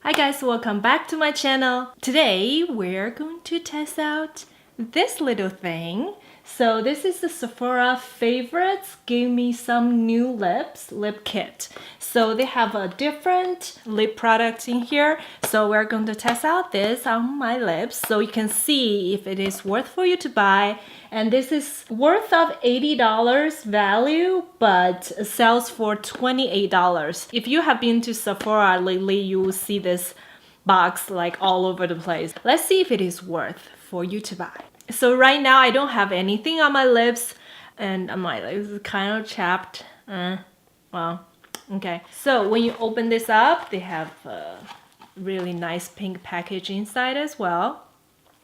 Hi guys, welcome back to my channel. Today we're going to test out this little thing. So this is the Sephora Favorites Give Me Some New Lips lip kit. So they have a different lip products in here. So we're going to test out this on my lips so you can see if it is worth for you to buy. And this is worth of $80 value, but sells for $28. If you have been to Sephora lately, you will see this box like all over the place. Let's see if it is worth for you to buy. So right now I don't have anything on my lips and my lips is kind of chapped. Well, okay. So when you open this up, they have a really nice pink package inside as well.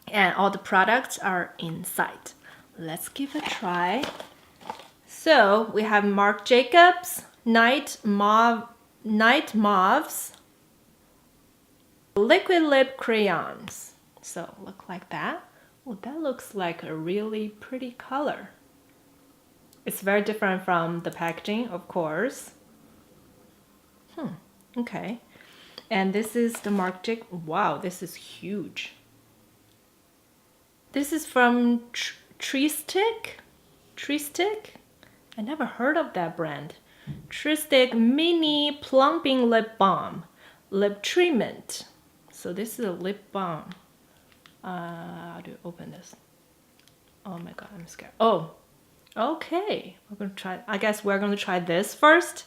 And all the products are inside. Let's give it a try. So we have Marc Jacobs Night Mauves Liquid Lip Crayons. So look like that. Oh, that looks like a really pretty color. It's very different from the packaging, of course. Okay. And this is the Marc Jacobs. Wow, this is huge. This is from Tree Stick. I never heard of that brand. Tree Stick Mini Plumping Lip Balm. Lip Treatment. So this is a lip balm. How do you open this? Oh my god, I'm scared. Oh, okay. We're gonna try. I guess we're gonna try this first.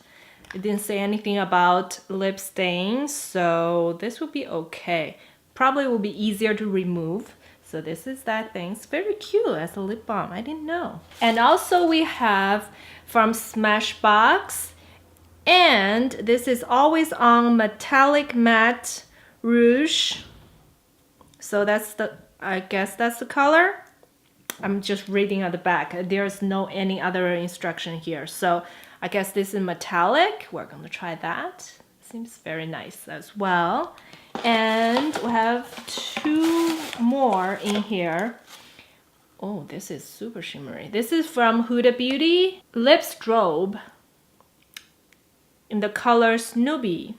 It didn't say anything about lip stains, so this will be okay. Probably will be easier to remove. So this is that thing. It's very cute as a lip balm. I didn't know. And also we have from Smashbox, and this is Always On Metallic Matte Rouge. So that's the, I guess that's the color. I'm just reading at the back. There's no any other instruction here. So I guess this is metallic. We're going to try that. Seems very nice as well. And we have two more in here. Oh, this is super shimmery. This is from Huda Beauty Lip Strobe in the color Snoopy.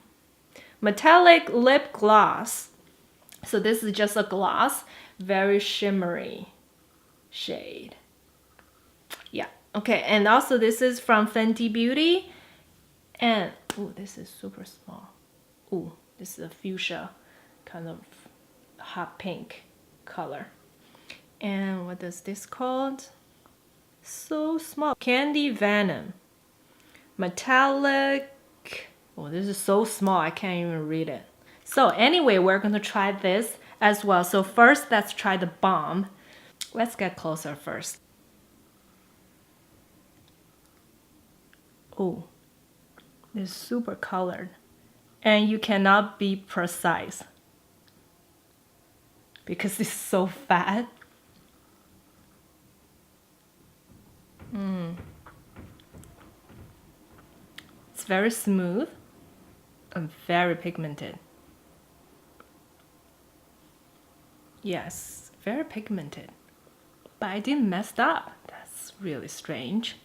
Metallic Lip Gloss. So this is just a gloss, very shimmery shade. Yeah, okay, and also this is from Fenty Beauty. And, oh, this is super small. Oh, this is a fuchsia, kind of hot pink color. And what is this called? So small. Candy Venom. Metallic. Oh, this is so small, I can't even read it. So anyway, we're going to try this as well. So first, let's try the balm. Let's get closer first. Oh, it's super colored. And you cannot be precise because it's so fat. It's very smooth and very pigmented. Yes, very pigmented. But I didn't mess up. That's really strange.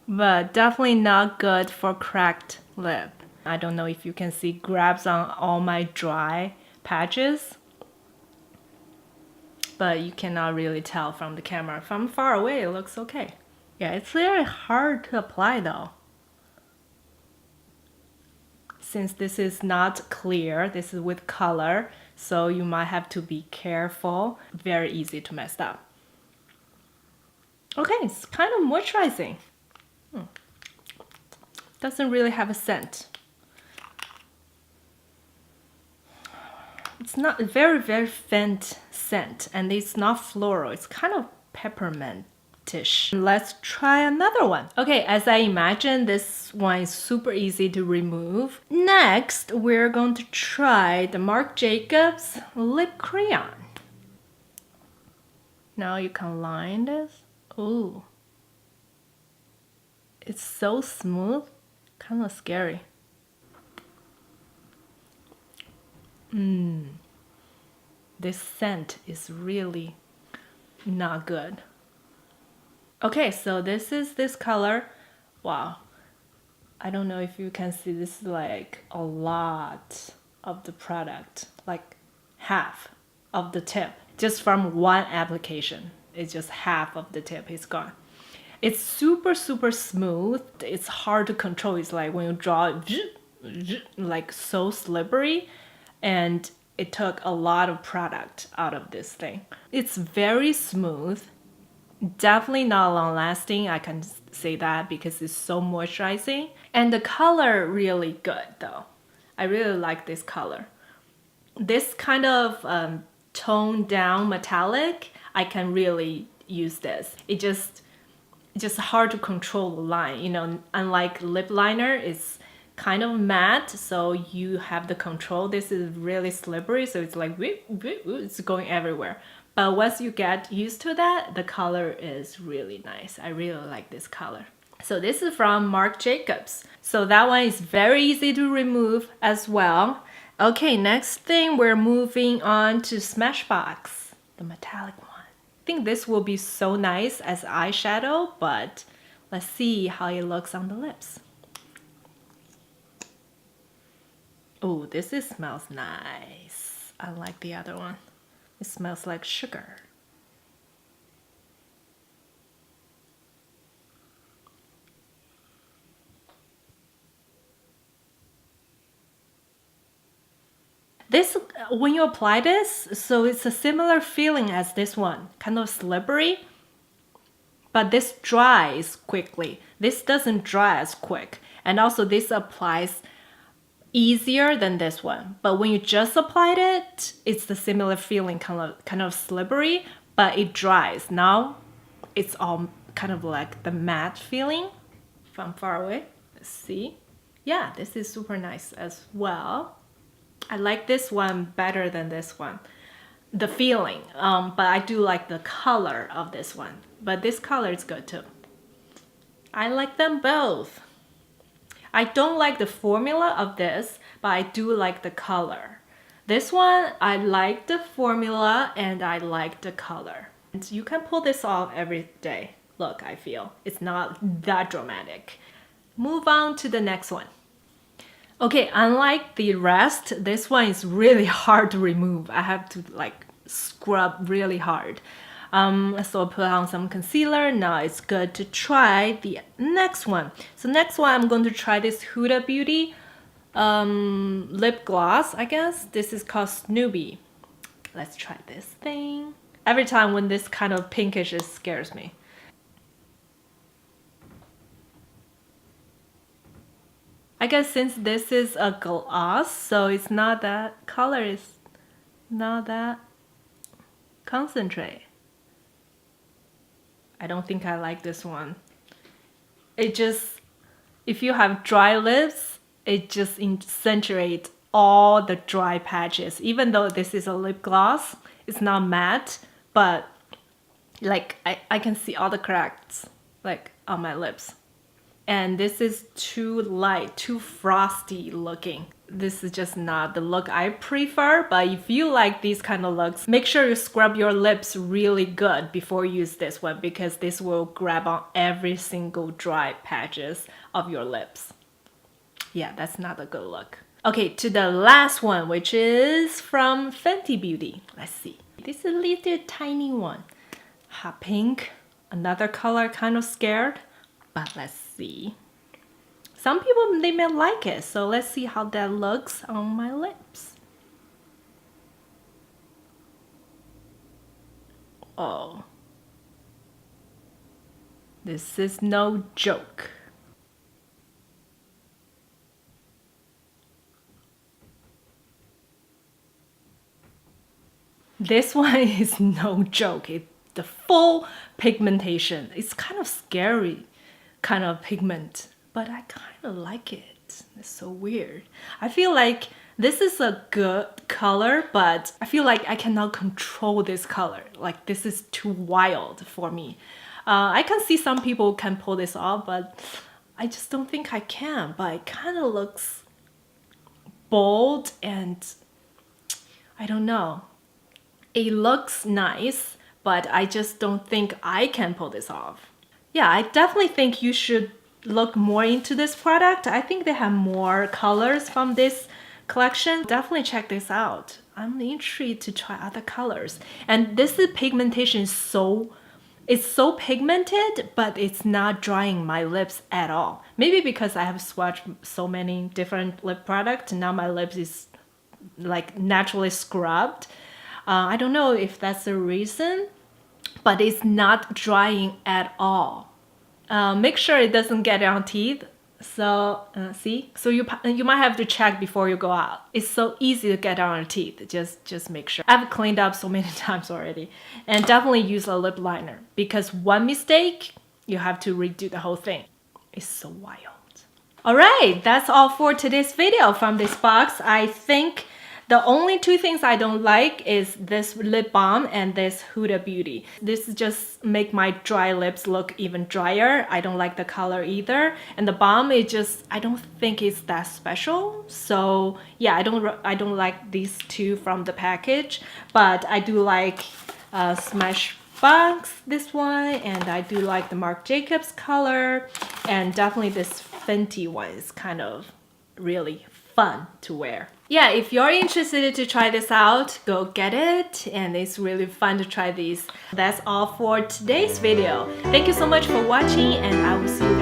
But definitely not good for cracked lip. I don't know if you can see grabs on all my dry patches. But you cannot really tell from the camera. From far away, it looks okay. Yeah, it's very hard to apply though. Since this is not clear, this is with color, so you might have to be careful. Very easy to mess up. Okay, it's kind of moisturizing. Doesn't really have a scent. It's not very faint scent, and it's not floral. It's kind of peppermint-ish. Let's try another one. Okay, as I imagine, this one is super easy to remove. Next, we're going to try the Marc Jacobs Lip Crayon. Now you can line this. Ooh. It's so smooth, kind of scary. This scent is really not good. Okay, so this is this color. Wow. I don't know if you can see, this is like a lot of the product, like half of the tip, just from one application. It's just half of the tip is gone. It's super, super smooth. It's hard to control. It's like when you draw it, like so slippery, and it took a lot of product out of this thing. It's very smooth. Definitely not long lasting, I can say that, because it's so moisturizing. And the color really good though. I really like this color. This kind of toned down metallic, I can really use this. It's just hard to control the line. You know, unlike lip liner, it's kind of matte, so you have the control. This is really slippery, so it's like whoop, whoop, whoop, it's going everywhere. But once you get used to that, the color is really nice. I really like this color. So this is from Marc Jacobs. So that one is very easy to remove as well. Okay, next thing, we're moving on to Smashbox, the metallic one. I think this will be so nice as eyeshadow, but let's see how it looks on the lips. Oh, smells nice. Unlike the other one. It smells like sugar. This, when you apply this, so it's a similar feeling as this one, kind of slippery, but this dries quickly. This doesn't dry as quick. And also this applies easier than this one, but when you just applied it, it's the similar feeling, kind of slippery, but it dries. Now it's all kind of like the matte feeling from far away. Let's see. Yeah, this is super nice as well. I like this one better than this one, the feeling, but I do like the color of this one, but this color is good too. I like them both. I don't like the formula of this, but I do like the color. This one, I like the formula and I like the color. And you can pull this off every day. Look, I feel it's not that dramatic. Move on to the next one. Okay, unlike the rest, this one is really hard to remove. I have to like scrub really hard. So put on some concealer. Now it's good to try the next one. So next one, I'm going to try this Huda Beauty lip gloss, I guess. This is called Snoopy. Let's try this thing. Every time when this kind of pinkish, it scares me. I guess since this is a gloss, so it's not that color is not that concentrate. I don't think I like this one. It just, if you have dry lips, it just accentuates all the dry patches. Even though this is a lip gloss, it's not matte, but like I can see all the cracks like on my lips. And this is too light, too frosty looking. This is just not the look I prefer, but if you like these kind of looks, make sure you scrub your lips really good before you use this one, because this will grab on every single dry patches of your lips. Yeah, that's not a good look. Okay, to the last one, which is from Fenty Beauty. Let's see. This is a little tiny one. Hot pink, another color, kind of scared, but let's see. Some people, they may like it, so let's see how that looks on my lips. Oh, this is no joke. This one is no joke. The full pigmentation. It's kind of scary kind of pigment, but I kind of like it. It's so weird. I feel like this is a good color, but I feel like I cannot control this color. Like this is too wild for me. I can see some people can pull this off, but I just don't think I can. But it kind of looks bold and I don't know. It looks nice, but I just don't think I can pull this off. Yeah, I definitely think you should look more into this product. I think they have more colors from this collection, definitely check this out. I'm intrigued to try other colors. And this pigmentation is it's so pigmented, but it's not drying my lips at all. Maybe because I have swatched so many different lip products, now my lips is like naturally scrubbed. I don't know if that's the reason, but it's not drying at all. Make sure it doesn't get on teeth. So see, so you might have to check before you go out. It's so easy to get on your teeth. Just make sure. I've cleaned up so many times already, and definitely use a lip liner because one mistake, you have to redo the whole thing. It's so wild. All right, that's all for today's video from this box. I think the only two things I don't like is this lip balm and this Huda Beauty. This just make my dry lips look even drier. I don't like the color either. And the balm is just, I don't think it's that special. So yeah, I don't like these two from the package, but I do like Smashbox, this one, and I do like the Marc Jacobs color, and definitely this Fenty one is kind of really fun to wear. Yeah, if you're interested to try this out, go get it, and it's really fun to try these. That's all for today's video. Thank you so much for watching, and I will see you